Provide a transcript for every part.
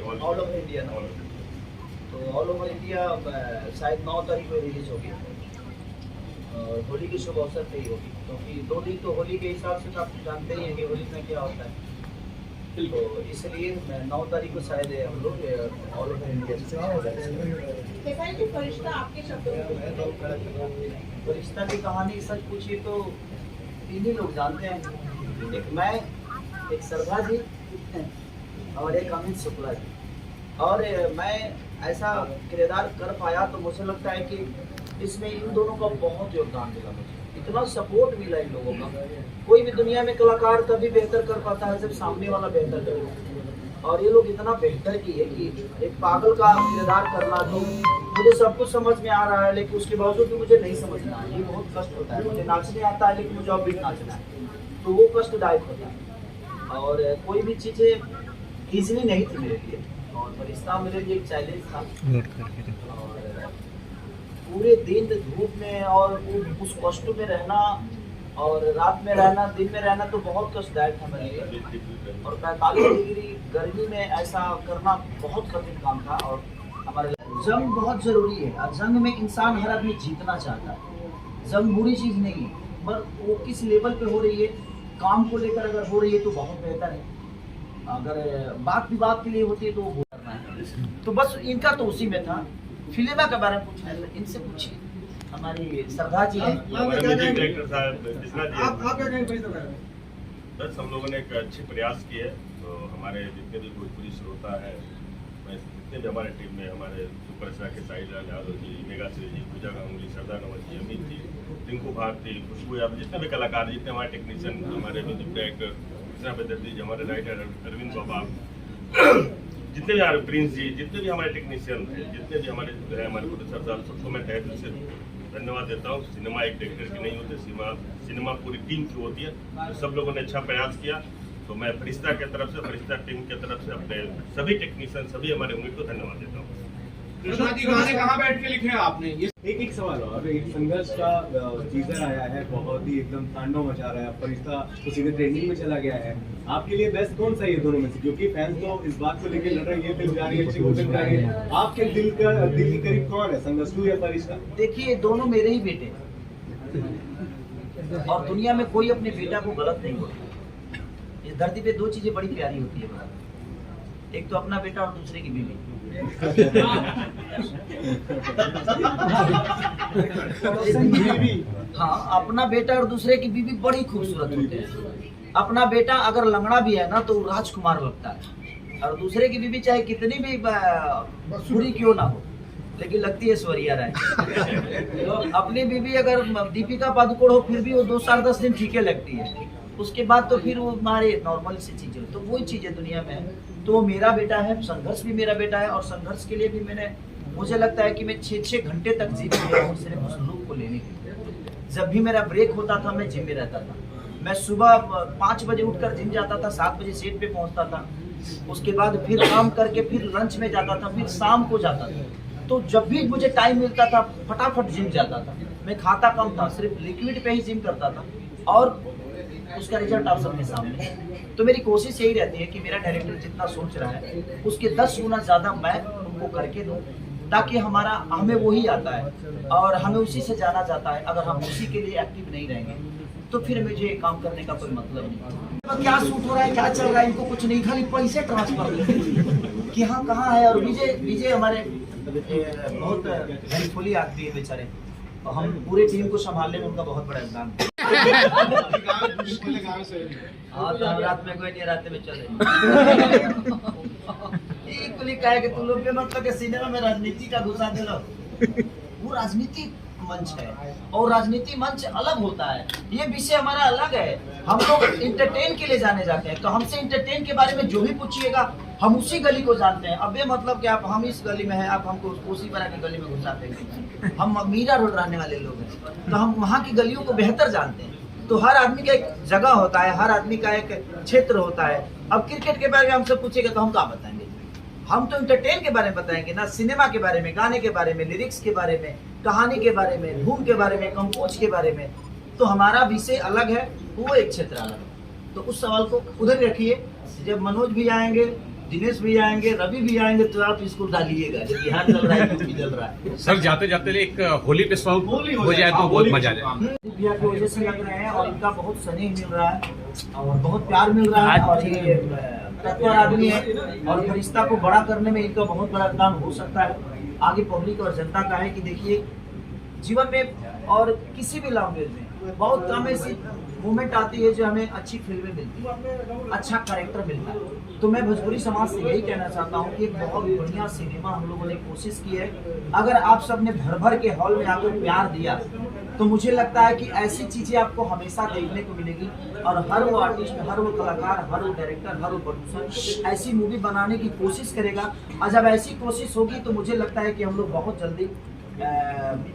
All over India ना, तो all over India शायद 9 तारीख को रिलीज होगी और होली के शुभ अवसर पे ही होगी, क्योंकि 2 दिन तो होली के हिसाब से आप जानते ही हैं कि होली में क्या होता है, तो इसलिए 9 तारीख को शायद हम लोग ऑल ओवर इंडिया से फरिश्ता आपके शब्दों में फरिश्ता की कहानी सच पूछिए तो 3 ही लोग जानते हैं, एक मैं, एक सरभा जी और एक अमित शुक्ला जी। और मैं ऐसा किरदार कर पाया तो मुझे लगता है कि इसमें इन दोनों का बहुत योगदान मिला, मुझे इतना सपोर्ट मिला इन लोगों का। कोई भी दुनिया में कलाकार तभी बेहतर कर पाता है जब सामने वाला बेहतर करे, और ये लोग इतना बेहतर किए कि एक पागल का किरदार करना, तो मुझे सब कुछ समझ में आ रहा है लेकिन उसके बावजूद भी मुझे नहीं समझना है, ये बहुत कष्ट होता है। मुझे नाचने आता है लेकिन मुझे अब भी नाचना है, तो वो कष्टदायक होता है। और कोई भी चीज़ें ईजिली नहीं थी मेरे लिए, और फरिश्ता मेरे लिए एक चैलेंज था। और पूरे दिन धूप में और उस कष्ट में रहना, और रात में रहना, दिन में रहना, तो बहुत कष्टदायक था मेरे लिए। और 45 डिग्री गर्मी में ऐसा करना बहुत कठिन काम था। और हमारे जंग बहुत ज़रूरी है, और जंग में इंसान हर आदमी जीतना चाहता है। जंग बुरी चीज़ नहीं है, पर वो किस लेवल पे हो रही है, काम को लेकर अगर हो रही है तो बहुत बेहतर है, अगर बात विवाद के लिए होती है तो वो करना है। तो बस इनका तो उसी में था। फिल्म के बारे में पूछना है इनसे पूछिए, हमारी सरभा जी हैं। बस हम लोगों ने एक अच्छे प्रयास किए, तो हमारे जितने भी भोजपुरी श्रोता है, जितने भी हमारे टीम में हमारे सुपरस्टार के साहिल यादव जी, मेगा श्री जी, पूजा गांगुली, श्रद्धा कंवर जी, अमित जी, रिंकू भारती, खुशबू यादव, जितने भी कलाकार, जितने हमारे टेक्नीशियन, हमारे म्यूजिक डायरेक्टर कृष्णा बेदर्जी जी, हमारे राइटर अरविंद बाबा, जितने भी हमारे प्रिंस जी, जितने भी हमारे टेक्नीशियन हैं, जितने भी हमारे जो है हमारे प्रोड्यूसर साहब, सबको मैं तहे दिल से धन्यवाद देता हूँ। सिनेमा एक डायरेक्टर की नहीं होती, सिनेमा पूरी टीम की होती है। तो सब लोगों ने अच्छा प्रयास किया, तो मैं फरिश्ता की तरफ से, फरिश्ता टीम की तरफ से अपने सभी टेक्नीशियन, सभी हमारे यूनिट को धन्यवाद देता हूँ। कृष्णा जी गाने कहाँ बैठ के लिखे हैं आपने? एक सवाल और, एक संघर्ष का टीजर आया है, बहुत ही एकदम तांडव मचा रहा है, फरिश्ता तो सीधे ट्रेंडिंग में चला गया है। आपके लिए बेस्ट कौन सा है ये दोनों में से? क्योंकि फैंस तो इस बात को लेकर लड़ रहे हैं, ये फिल्म जा रही है, अच्छी फिल्म जा रही है, आपके दिल के करीब कौन है, संघर्ष या फरिश्ता? देखिए, दोनों मेरे ही बेटे, और दुनिया में कोई अपने बेटा को गलत नहीं बोलता। इस धरती पे 2 चीजें बड़ी प्यारी होती है, एक तो अपना बेटा और दूसरे की बीवी। हाँ, अपना बेटा और दूसरे की बीवी बड़ी खूबसूरत होती है। अपना बेटा अगर लंगड़ा भी है ना तो राजकुमार लगता है, और दूसरे की बीवी चाहे कितनी भी बुरी क्यों ना हो लेकिन लगती है ऐश्वर्या राय। तो अपनी बीवी अगर दीपिका पादुकोण हो फिर भी वो 2 साल 10 दिन ठीके लगती है, उसके बाद तो फिर वो हमारे नॉर्मल सी चीजें, तो वही चीजें दुनिया में है। तो वो मेरा बेटा है, संघर्ष भी मेरा बेटा है, और संघर्ष के लिए भी मुझे लगता है कि मैं 6-6 घंटे तक जिम में रहा हूँ सिर्फ उस लुक को लेने के लिए। जब भी मेरा ब्रेक होता था मैं जिम में रहता था। मैं सुबह 5 बजे उठकर जिम जाता था, 7 बजे सेट पे पहुंचता था, उसके बाद फिर काम करके फिर लंच में जाता था, फिर शाम को जाता था। तो जब भी मुझे टाइम मिलता था फटाफट जिम जाता था। मैं खाता कम था, सिर्फ लिक्विड पे ही जिम करता था, और उसका रिजल्ट आप सबके सामने है। तो मेरी कोशिश यही रहती है कि मेरा डायरेक्टर जितना सोच रहा है उसके 10 गुना ज़्यादा मैं उनको करके दूँ, ताकि हमें वही आता है और हमें उसी से जाना जाता है। अगर हम उसी के लिए एक्टिव नहीं रहेंगे तो फिर मुझे काम करने का कोई मतलब नहीं। क्या शूट हो रहा है, क्या चल रहा है, इनको कुछ नहीं, खाली पैसे ट्रांसफर कि हाँ कहाँ है। और विजय हमारे बहुत हेल्पफुली आदमी है बेचारे, और हम पूरे टीम को संभालने में उनका बहुत बड़ा योगदान है। हाँ, तो हम रात में कोई नहीं, रात में चले कहे कि तुम लोग के मतलब के सिनेमा में राजनीति का घुसा दे रहा। वो राजनीति मंच है, और राजनीति मंच अलग होता है, ये विषय हमारा अलग है। हम लोग इंटरटेन के लिए जाने जाते हैं, तो हमसे इंटरटेन के बारे में जो भी पूछिएगा हम उसी गली को जानते हैं। अब ये मतलब कि आप हम इस गली में हैं, आप हमको उसी तरह की गली में घुसाते हैं। हम मीरा रोड रहने वाले लोग हैं, तो हम वहाँ की गलियों को बेहतर जानते हैं। तो हर आदमी का एक जगह होता है, हर आदमी का एक क्षेत्र होता है। अब क्रिकेट के बारे में हमसे पूछेगा तो हम क्या बताएंगे? हम तो इंटरटेन के बारे में बताएंगे ना, सिनेमा के बारे में, गाने के बारे में, लिरिक्स के बारे में, कहानी के बारे में, धूम के बारे में, कंपोज के बारे में। तो हमारा विषय अलग है, वो एक क्षेत्र अलग है। तो उस सवाल को उधर रखिए, जब मनोज भी आएंगे दिनेश भी आएंगे, रवि भी आएंगे, तो आप इसको डालिएगा। जब बिहार चल रहा है, यूपी चल रहा है। सर जाते जाते एक होली पे सॉन्ग हो जाए तो बहुत मजा आ जाए। भैया की वजह से लग रहे हैं और इनका बहुत स्नेह मिल रहा है और बहुत प्यार मिल रहा है और ये तत्पर आदमी है और फरिश्ता को बड़ा करने में इनका बहुत बड़ा काम हो सकता है। आगे पब्लिक और जनता का है कि देखिए जीवन में और किसी भी लैंग्वेज में बहुत कम ऐसी मूवमेंट आती है जो हमें अच्छी फिल्में मिलती है, अच्छा कैरेक्टर मिलता है। तो मैं भोजपुरी समाज से यही कहना चाहता हूँ कि एक बहुत बढ़िया सिनेमा हम लोगों ने कोशिश की है। अगर आप सब ने भर भर के हॉल में आकर प्यार दिया तो मुझे लगता है कि ऐसी चीजें आपको हमेशा देखने को मिलेगी और हर वो आर्टिस्ट, हर वो कलाकार, हर वो डायरेक्टर, हर वो प्रोड्यूसर ऐसी मूवी बनाने की कोशिश करेगा। और जब ऐसी कोशिश होगी तो मुझे लगता है कि हम लोग बहुत जल्दी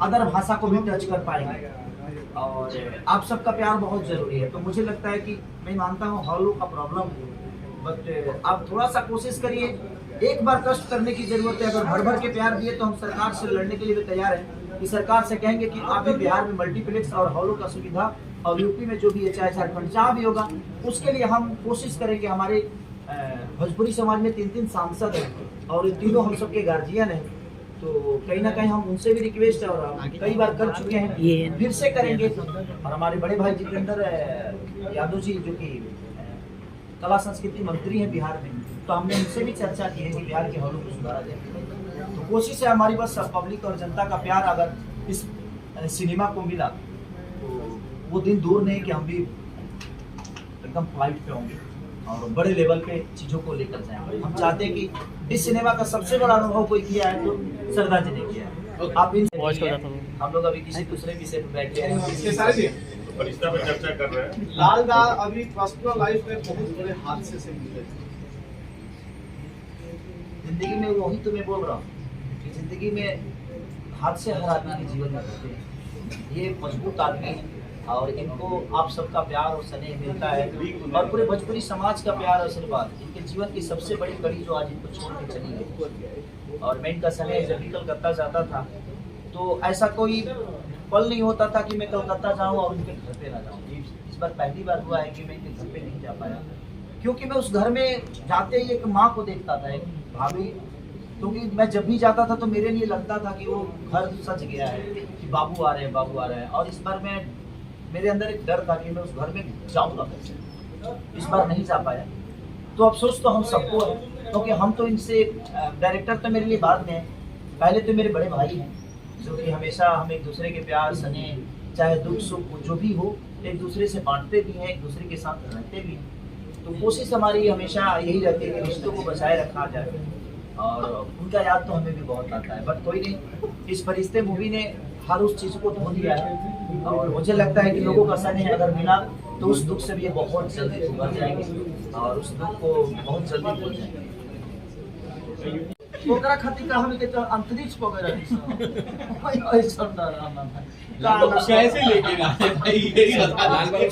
अदर भाषा को भी टच कर पाएंगे और आप सबका प्यार बहुत जरूरी है। तो मुझे लगता है कि मैं मानता हूँ हॉलों का प्रॉब्लम, बट आप थोड़ा सा कोशिश करिए, एक बार कष्ट करने की जरूरत है। अगर भर भर के प्यार दिए तो हम सरकार से लड़ने के लिए भी तैयार हैं कि सरकार से कहेंगे कि आप भी बिहार में मल्टीप्लेक्स और हॉलों का सुविधा और यूपी में जो भी है, चाहे झारखंड जहाँ भी होगा, उसके लिए हम कोशिश करेंगे। हमारे भोजपुरी समाज में 3 सांसद हैं और ये तीनों हम सबके गार्जियन हैं, तो कहीं ना कहीं हम उनसे भी रिक्वेस्ट है और हम कई बार कर चुके हैं, फिर से करेंगे। और हमारे बड़े भाई जितेंद्र यादव जी जो कि कला संस्कृति मंत्री हैं बिहार में, तो हमने उनसे भी चर्चा की है कि बिहार के हॉलों को सुधारा जाए। तो कोशिश है हमारी, बस पब्लिक और जनता का प्यार अगर इस सिनेमा को मिला तो वो दिन दूर नहीं कि हम भी एकदम फ्लाइट पे होंगे और बड़े लेवल पे चीजों को लेकर जाएंगे। हम चाहते हैं कि इस सिनेमा का सबसे बड़ा अनुभव कोई किया है तो सरदार जी ने किया है। आप इन हम लोग अभी किसी दूसरे विषय पे बैठे हैं, फरिश्ता पे चर्चा कर रहे हैं। लाल दा अभी पर्सनल लाइफ में बहुत बड़े हादसे से मिले। जिंदगी में वही तो मैं बोल रहा हूँ कि जिंदगी में हादसे हर आदमी के जीवन में होते हैं। ये मजबूत आदमी है और इनको आप सबका प्यार और स्नेह मिलता है और पूरे भोजपुरी समाज का प्यार और आशीर्वाद। इनके जीवन की सबसे बड़ी कड़ी जो आज इनको छोड़ के चली गई। और मैं इनका स्नेह जब भी कलकत्ता जाता था तो ऐसा कोई पल नहीं होता था कि मैं कलकत्ता जाऊं और उनके घर पे ना जाऊं। इस बार पहली बार हुआ है कि मैं इनके घर पे नहीं जा पाया, क्योंकि मैं उस घर में जाते ही एक माँ को देखता था, एक भाभी, क्योंकि मैं जब भी जाता था तो मेरे लिए लगता था कि वो घर सज गया है कि बाबू आ रहे हैं, बाबू आ रहे हैं। और इस बार मैं मेरे अंदर एक डर था कि मैं उस घर में जाऊंगा कैसे, इस बार नहीं जा पाया। तो अफसोस तो हम सबको है, क्योंकि हम तो इनसे डायरेक्टर तो मेरे लिए बाद में है, पहले तो मेरे बड़े भाई हैं जो कि हमेशा हम एक दूसरे के प्यार स्नेह चाहे दुख सुख जो भी हो एक दूसरे से बांटते भी हैं, एक दूसरे के साथ रहते भी हैं। तो कोशिश हमारी हमेशा यही रहती है कि रिश्तों को बचाए रखा जाए और उनका याद तो हमें भी बहुत आता है। बट कोई नहीं, इस फरिश्ते मूवी ने हर उस चीज़ को धो दिया है और मुझे लगता है कि लोगों का स्नेह अगर मिला तो उस दुख से भी ये बहुत जल्दी उभर जाएंगे और उस दुख को बहुत जल्दी भूल जाएंगे। ओकरा खातिर का हम के तो अंतरिक्ष पकड़ रही कैसे लेके आए भाई, यही बता। लाल बाबू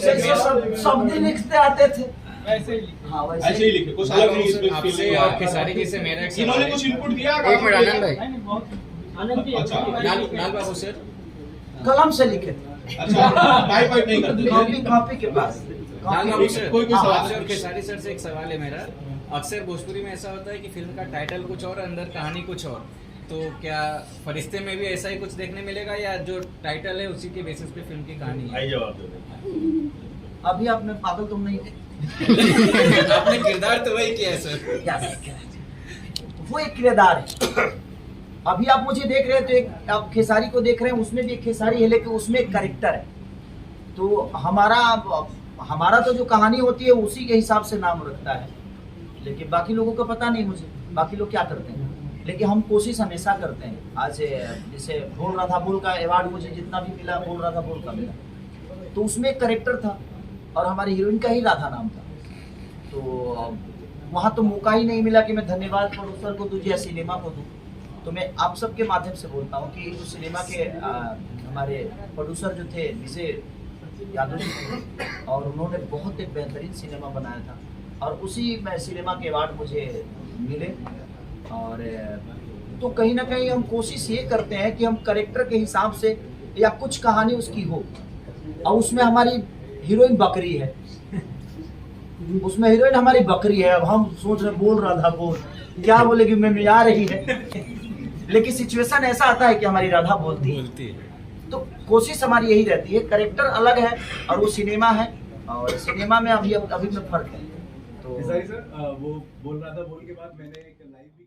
शब्द लिखते आते थे हाँ ऐसे ही लिखे, कुछ अलग नहीं इसमें। आपसे और खेसारी जी से मेरा एक इन्होंने सवाल कुछ है। इनपुट दिया? एक मिनट आनंद भाई। अच्छा लाल बाबू सर, कलम से लिखे अच्छा, टाइप वाइप नहीं करते। कॉपी कॉपी के पास लाल बाबू सर, कोई हाँ, सवाल आपसे और खेसारी सर से एक सवाल है मेरा। अक्सर भोजपुरी में ऐसा होता है कि फिल्म का टाइटल कुछ और अंदर कहानी कुछ और, तो क्या फरिश्ते में भी ऐसा ही कुछ देखने मिलेगा या जो टाइटल है उसी के बेसिस पे फिल्म की कहानी है? आई जवाब दे दें। अभी आप में पागल तुम नहीं थे आपने किरदार तो वही किया है सर। क्या वो एक किरदार है। अभी आप मुझे देख रहे हैं तो एक आप खेसारी को देख रहे हैं, उसमें भी एक खेसारी है लेकिन उसमें एक कैरेक्टर है। तो हमारा तो जो कहानी होती है उसी के हिसाब से नाम रखता है, लेकिन बाकी लोगों को पता नहीं मुझे बाकी लोग क्या करते हैं। लेकिन हम कोशिश हमेशा करते हैं। आज जैसे बोल रहा था बोल का अवार्ड मुझे जितना भी मिला, बोल रहा था बोल का मिला, तो उसमें एक कैरेक्टर था और हमारी हीरोइन का ही राधा नाम था। तो वहाँ तो मौका ही नहीं मिला कि मैं धन्यवाद प्रोड्यूसर को दूँ या सिनेमा को दूँ। तो मैं आप सबके माध्यम से बोलता हूँ कि उस सिनेमा के हमारे प्रोड्यूसर जो थे विजय यादव जी, और उन्होंने बहुत एक बेहतरीन सिनेमा बनाया था और उसी में सिनेमा के अवार्ड मुझे मिले। और तो कहीं ना कहीं हम कोशिश ये करते हैं कि हम कैरेक्टर के हिसाब से या कुछ कहानी उसकी हो और उसमें हमारी हीरोइन बकरी है उसमें हीरोइन हमारी बकरी है। अब हम सोच रहे बोल राधा बोल, क्या बोलेगी, मैं आ रही है लेकिन सिचुएशन ऐसा आता है कि हमारी राधा बोलती है। तो कोशिश हमारी यही रहती है, करेक्टर अलग है और वो सिनेमा है, और सिनेमा में अभी में फर्क है। तो सर वो बोल रहा था, बोल के बाद मैंने एक लाइव भी